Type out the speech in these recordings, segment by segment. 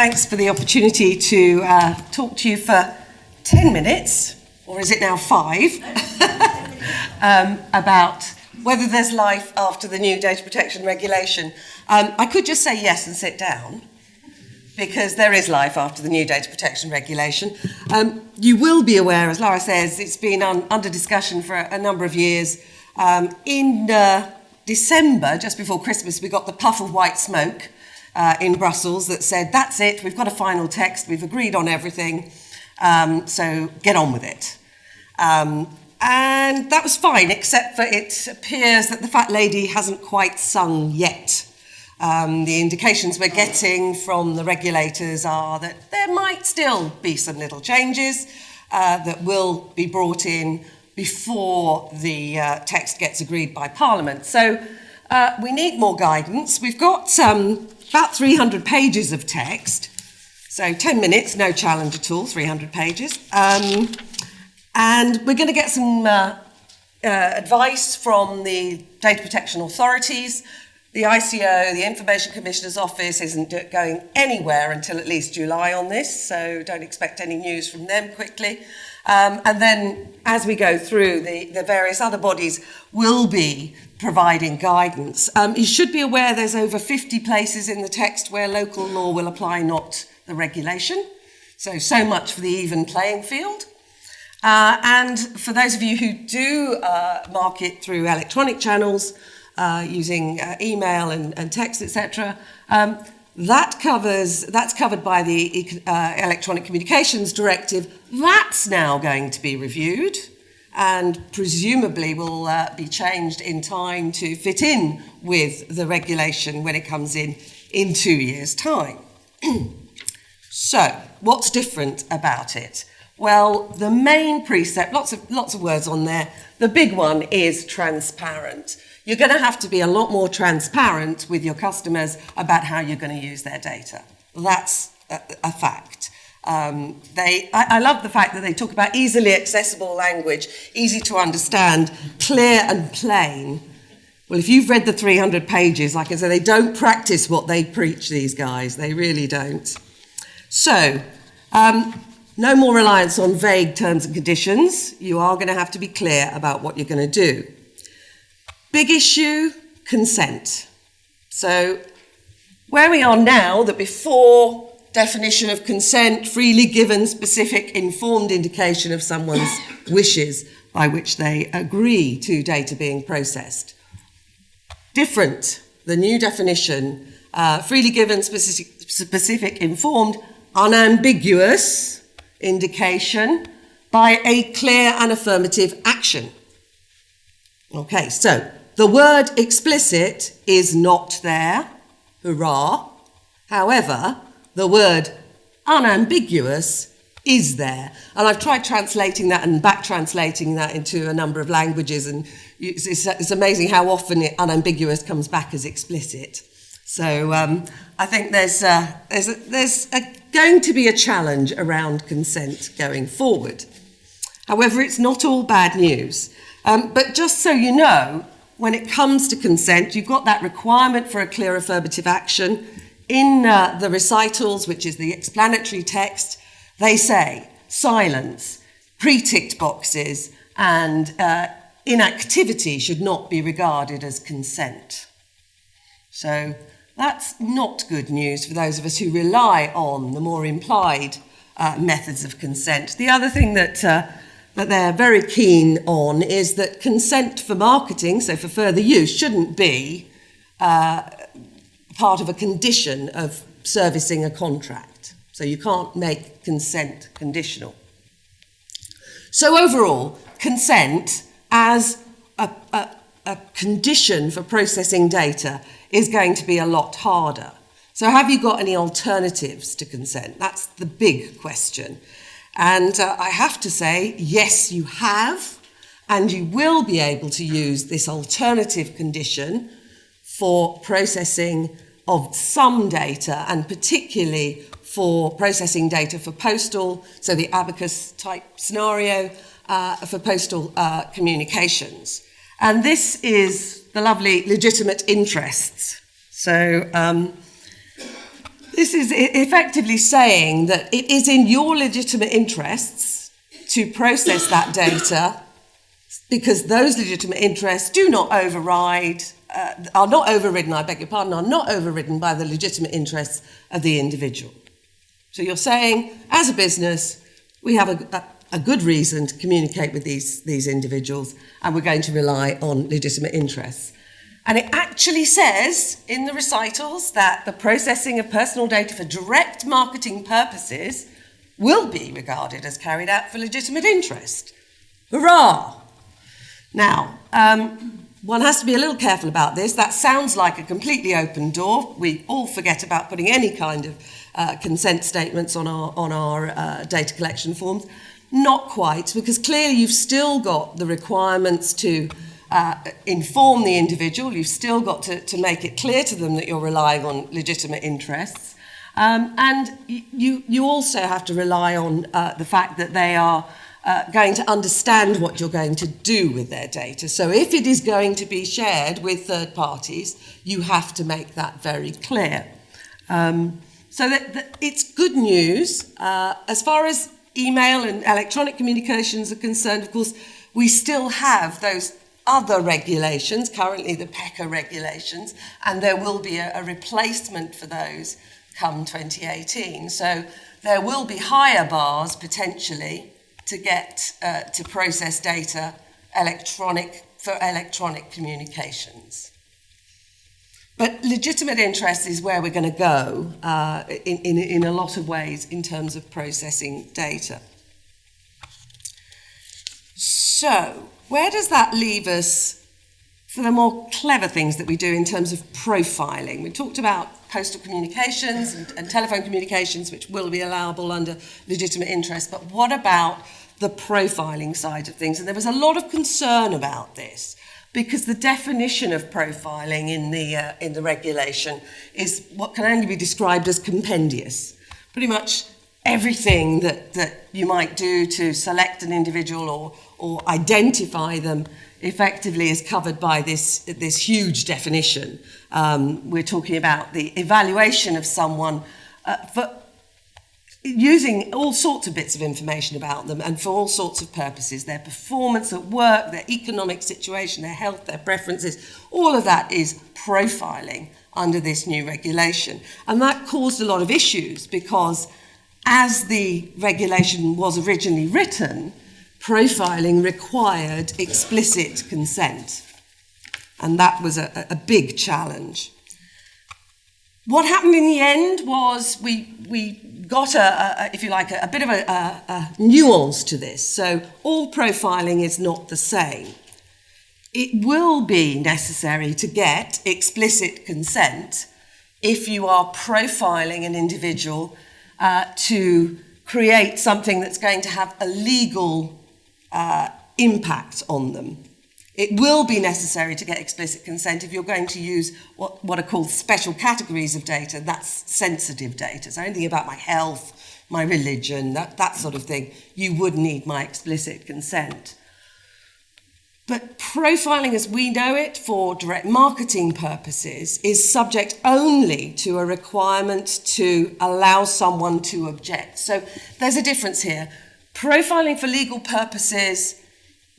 Thanks for the opportunity to talk to you for 10 minutes, or is it now 5, about whether there's life after the new data protection regulation. I could just say yes and sit down, because there is life after the new data protection regulation. You will be aware, as Lara says, it's been under discussion for a number of years. In December, just before Christmas, we got the puff of white smoke in Brussels that said, that's it, we've got a final text, we've agreed on everything, so get on with it. And that was fine, except for it appears that the fat lady hasn't quite sung yet. The indications we're getting from the regulators are that there might still be some little changes that will be brought in before the text gets agreed by Parliament. So we need more guidance. We've got about 300 pages of text, so 10 minutes, no challenge at all, 300 pages. And we're going to get some advice from the data protection authorities. The ICO, the Information Commissioner's Office, isn't going anywhere until at least July on this, so don't expect any news from them quickly. And then as we go through, the various other bodies will be providing guidance. You should be aware there's over 50 places in the text where local law will apply, not the regulation. So much for the even playing field. And for those of you who do market through electronic channels, using email and text, etc., that's covered by the Electronic Communications Directive. That's now going to be reviewed and presumably will be changed in time to fit in with the regulation when it comes in 2 years' time. So, what's different about it? Well, the main precept, lots of words on there. The big one is transparent. You're going to have to be a lot more transparent with your customers about how you're going to use their data. That's a fact. I love the fact that they talk about easily accessible language, easy to understand, clear and plain. Well, if you've read the 300 pages, like I say, they don't practice what they preach, these guys. They really don't. So, no more reliance on vague terms and conditions. You are going to have to be clear about what you're going to do. Big issue, consent. So where we are now, that before definition of consent, freely given, specific, informed indication of someone's wishes by which they agree to data being processed. Different, the new definition, freely given, specific, informed, unambiguous indication by a clear and affirmative action. Okay, so the word explicit is not there, hurrah. However, the word unambiguous is there. And I've tried translating that and back-translating that into a number of languages, and it's amazing how often unambiguous comes back as explicit. So I think there's going to be a challenge around consent going forward. However, it's not all bad news. But just so you know, when it comes to consent, you've got that requirement for a clear affirmative action. In the recitals, which is the explanatory text, they say silence, pre-ticked boxes, and inactivity should not be regarded as consent. So that's not good news for those of us who rely on the more implied methods of consent. The other thing that they're very keen on is that consent for marketing, so for further use, shouldn't be part of a condition of servicing a contract. So you can't make consent conditional. So overall, consent as a condition for processing data is going to be a lot harder. So have you got any alternatives to consent? That's the big question. And I have to say, yes, you have, and you will be able to use this alternative condition for processing of some data, and particularly for processing data for postal, so the Abacus type scenario for postal communications. And this is the lovely legitimate interests. So This is effectively saying that it is in your legitimate interests to process that data because those legitimate interests do not override, are not overridden, I beg your pardon, are not overridden by the legitimate interests of the individual. So you're saying, as a business, we have a good reason to communicate with these individuals, and we're going to rely on legitimate interests. And it actually says in the recitals that the processing of personal data for direct marketing purposes will be regarded as carried out for legitimate interest. Hurrah! Now, one has to be a little careful about this. That sounds like a completely open door. We all forget about putting any kind of consent statements on our data collection forms. Not quite, because clearly you've still got the requirements to inform the individual. You've still got to make it clear to them that you're relying on legitimate interests. And you also have to rely on the fact that they are going to understand what you're going to do with their data. So if it is going to be shared with third parties, you have to make that very clear. So that it's good news. As far as email and electronic communications are concerned, of course, we still have those other regulations, currently the PECA regulations, and there will be a replacement for those come 2018. So there will be higher bars potentially to get to process data for electronic communications. But legitimate interest is where we're going to go in a lot of ways in terms of processing data. So, where does that leave us for the more clever things that we do in terms of profiling? We talked about postal communications and telephone communications, which will be allowable under legitimate interest, but what about the profiling side of things? And there was a lot of concern about this, because the definition of profiling in the regulation is what can only be described as compendious. Pretty much everything that you might do to select an individual or identify them effectively is covered by this huge definition. We're talking about the evaluation of someone for using all sorts of bits of information about them and for all sorts of purposes, their performance at work, their economic situation, their health, their preferences, all of that is profiling under this new regulation. And that caused a lot of issues because as the regulation was originally written, profiling required explicit consent. And that was a big challenge. What happened in the end was we got if you like, a bit of a nuance to this. So all profiling is not the same. It will be necessary to get explicit consent if you are profiling an individual to create something that's going to have a legal impact on them. It will be necessary to get explicit consent if you're going to use what are called special categories of data. That's sensitive data. So anything about my health, my religion, that sort of thing, you would need my explicit consent. But profiling as we know it for direct marketing purposes is subject only to a requirement to allow someone to object. So there's a difference here. Profiling for legal purposes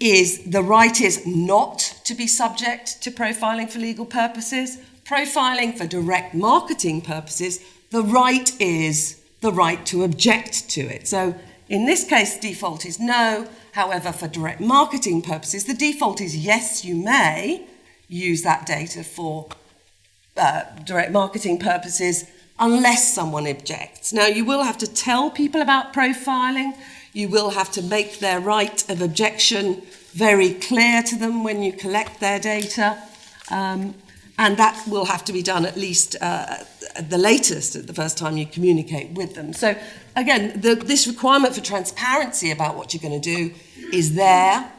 the right is not to be subject to profiling for legal purposes. Profiling for direct marketing purposes, the right is the right to object to it. So in this case, default is no. However, for direct marketing purposes, the default is yes, you may use that data for direct marketing purposes unless someone objects. Now, you will have to tell people about profiling. You will have to make their right of objection very clear to them when you collect their data. And that will have to be done at least at the latest, at the first time you communicate with them. So again, this requirement for transparency about what you're going to do is there,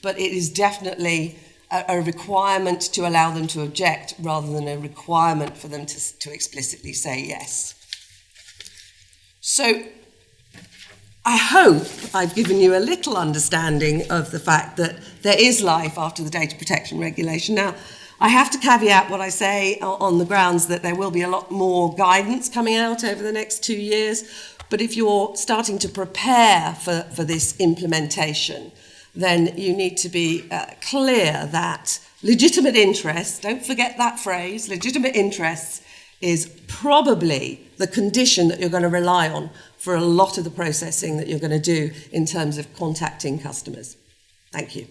but it is definitely a requirement to allow them to object rather than a requirement for them to explicitly say yes. So I hope I've given you a little understanding of the fact that there is life after the data protection regulation. Now, I have to caveat what I say on the grounds that there will be a lot more guidance coming out over the next 2 years. But if you're starting to prepare for this implementation, then you need to be clear that legitimate interests, don't forget that phrase, legitimate interests is probably the condition that you're going to rely on for a lot of the processing that you're going to do in terms of contacting customers. Thank you.